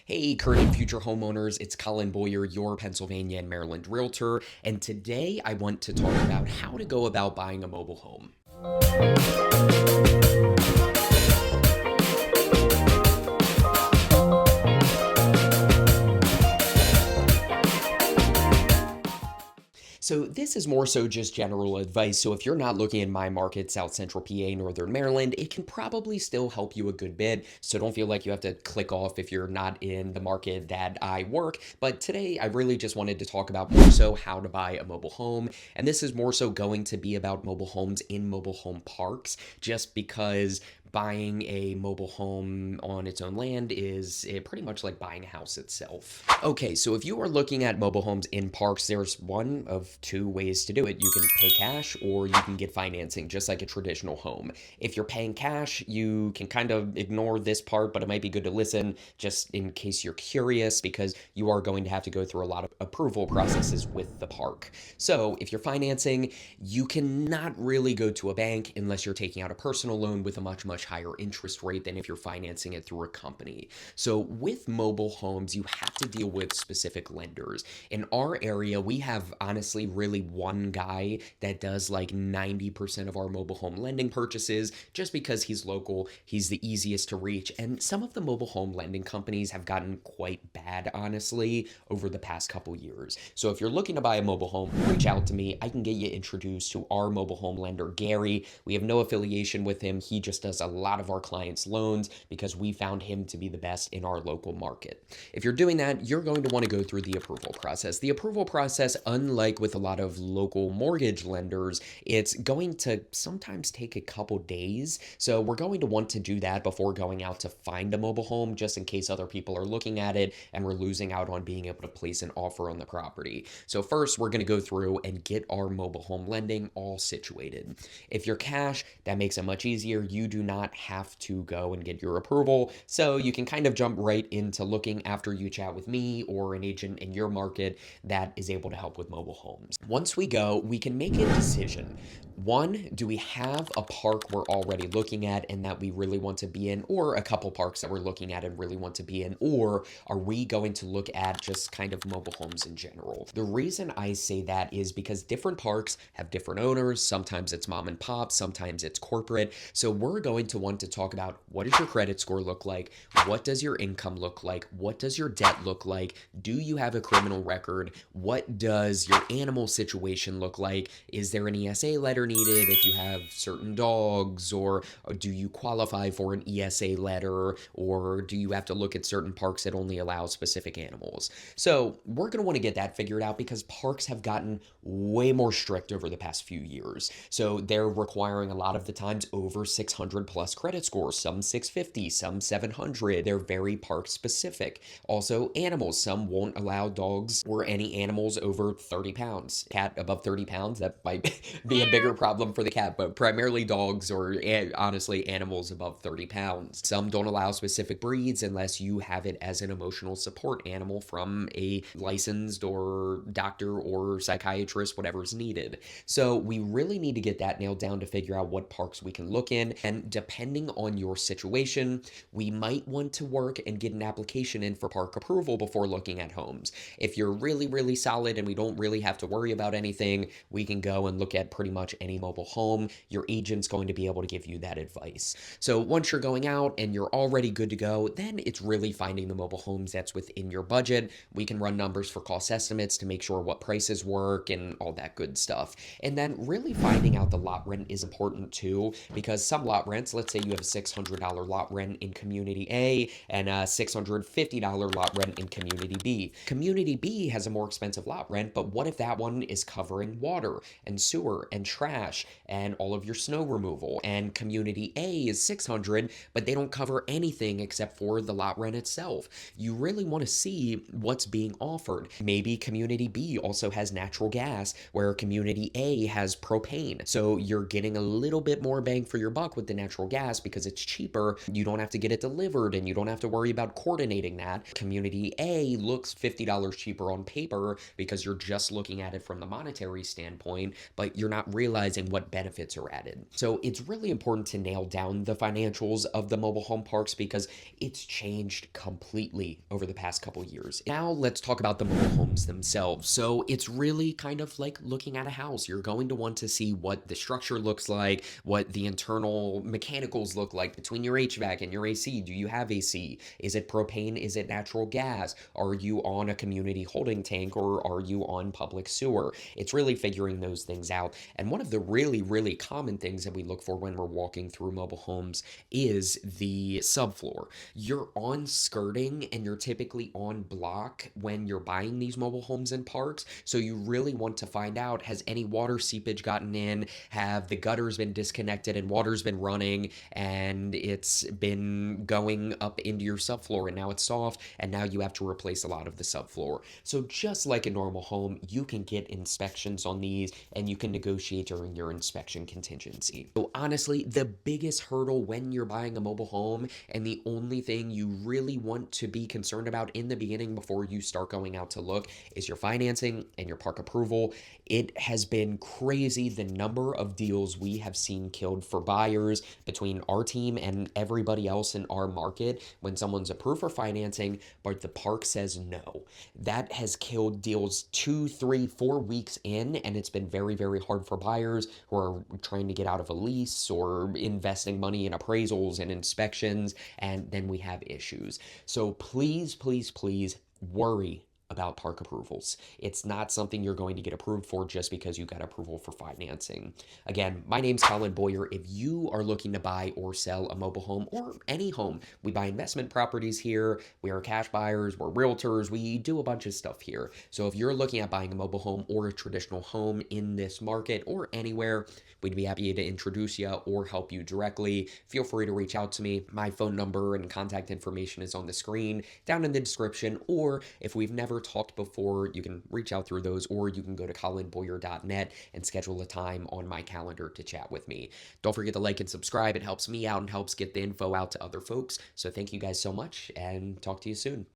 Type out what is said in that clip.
Hey, current and future homeowners, it's Colin Boyer, your Pennsylvania and Maryland Realtor, and today I want to talk about how to go about buying a mobile home. So this is more so just general advice. So if you're not looking in my market, South Central PA, Northern Maryland, it can probably still help you a good bit. So don't feel like you have to click off if you're not in the market that I work. But today I really just wanted to talk about more so how to buy a mobile home. And this is more so going to be about mobile homes in mobile home parks, just because buying a mobile home on its own land is pretty much like buying a house itself. Okay, so if you are looking at mobile homes in parks, there's one of two ways to do it. You can pay cash or you can get financing, just like a traditional home. If you're paying cash, you can kind of ignore this part, but it might be good to listen just in case you're curious, because you are going to have to go through a lot of approval processes with the park. So if you're financing, you cannot really go to a bank unless you're taking out a personal loan with a much higher interest rate than if you're financing it through a company. So with mobile homes, you have to deal with specific lenders. In our area, we have honestly really one guy that does like 90% of our mobile home lending purchases, just because he's local, he's the easiest to reach. And some of the mobile home lending companies have gotten quite bad, honestly, over the past couple years. So if you're looking to buy a mobile home, reach out to me. I can get you introduced to our mobile home lender, Gary. We have no affiliation with him. He just does a lot of our clients' loans because we found him to be the best in our local market. If you're doing that, you're going to want to go through the approval process. The approval process, unlike with a lot of local mortgage lenders, it's going to sometimes take a couple days. So we're going to want to do that before going out to find a mobile home, just in case other people are looking at it and we're losing out on being able to place an offer on the property. So first, we're going to go through and get our mobile home lending all situated. If you're cash, that makes it much easier. You do not have to go and get your approval. So you can kind of jump right into looking after you chat with me or an agent in your market that is able to help with mobile homes. Once we go, we can make a decision. One, do we have a park we're already looking at and that we really want to be in, or a couple parks that we're looking at and really want to be in, or are we going to look at just kind of mobile homes in general? The reason I say that is because different parks have different owners. Sometimes it's mom and pop, sometimes it's corporate. So we're going to want to talk about, what does your credit score look like? What does your income look like? What does your debt look like? Do you have a criminal record? What does your animal situation look like? Is there an ESA letter needed if you have certain dogs? Or do you qualify for an ESA letter? Or do you have to look at certain parks that only allow specific animals? So we're going to want to get that figured out because parks have gotten way more strict over the past few years. So they're requiring a lot of the times over 600 plus credit scores, some 650, some 700. They're very park specific. Also animals, some won't allow dogs or any animals over 30 pounds. Cat above 30 pounds, that might be a bigger problem for the cat, but primarily dogs or honestly animals above 30 pounds. Some don't allow specific breeds unless you have it as an emotional support animal from a licensed or doctor or psychiatrist, whatever's needed. So we really need to get that nailed down to figure out what parks we can look in. And depending on your situation, we might want to work and get an application in for park approval before looking at homes. If you're really solid and we don't really have to worry about anything, we can go and look at pretty much any mobile home. Your agent's going to be able to give you that advice. So once you're going out and you're already good to go, then it's really finding the mobile homes that's within your budget. We can run numbers for cost estimates to make sure what prices work and all that good stuff. And then really finding out the lot rent is important too, because some lot rents, let's say you have a $600 lot rent in Community A and a $650 lot rent in Community B. Community B has a more expensive lot rent, but what if that one is covering water and sewer and trash and all of your snow removal? And Community A is $600, but they don't cover anything except for the lot rent itself. You really want to see what's being offered. Maybe Community B also has natural gas, where Community A has propane. So you're getting a little bit more bang for your buck with the natural gas because it's cheaper. You don't have to get it delivered and you don't have to worry about coordinating that. Community A looks $50 cheaper on paper because you're just looking at it from the monetary standpoint, but you're not realizing what benefits are added. So it's really important to nail down the financials of the mobile home parks because it's changed completely over the past couple years. Now let's talk about the mobile homes themselves. So it's really kind of like looking at a house. You're going to want to see what the structure looks like, what the internal mechanicals look like between your HVAC and your AC. Do you have AC? Is it propane? Is it natural gas? Are you on a community holding tank or are you on public sewer? It's really figuring those things out. And one of the really, really common things that we look for when we're walking through mobile homes is the subfloor. You're on skirting and you're typically on block when you're buying these mobile homes and parks. So you really want to find out, has any water seepage gotten in? Have the gutters been disconnected and water's been running and it's been going up into your subfloor and now it's soft and now you have to replace a lot of the subfloor. So just like a normal home, you can get inspections on these and you can negotiate during your inspection contingency. So honestly, the biggest hurdle when you're buying a mobile home and the only thing you really want to be concerned about in the beginning before you start going out to look is your financing and your park approval. It has been crazy the number of deals we have seen killed for buyers between our team and everybody else in our market when someone's approved for financing, but the park says no. That has killed deals 2, 3, 4 weeks in, and it's been very, very hard for buyers who are trying to get out of a lease or investing money in appraisals and inspections, and then we have issues. So please, please, please worry about park approvals. It's not something you're going to get approved for just because you got approval for financing. Again, my name's Colin Boyer. If you are looking to buy or sell a mobile home or any home, we buy investment properties here. We are cash buyers. We're realtors. We do a bunch of stuff here. So if you're looking at buying a mobile home or a traditional home in this market or anywhere, we'd be happy to introduce you or help you directly. Feel free to reach out to me. My phone number and contact information is on the screen down in the description, or if we've never talked before, you can reach out through those, or you can go to Collinboyer.net and schedule a time on my calendar to chat with me. Don't forget to like and subscribe. It helps me out and helps get the info out to other folks. So thank you guys so much and talk to you soon.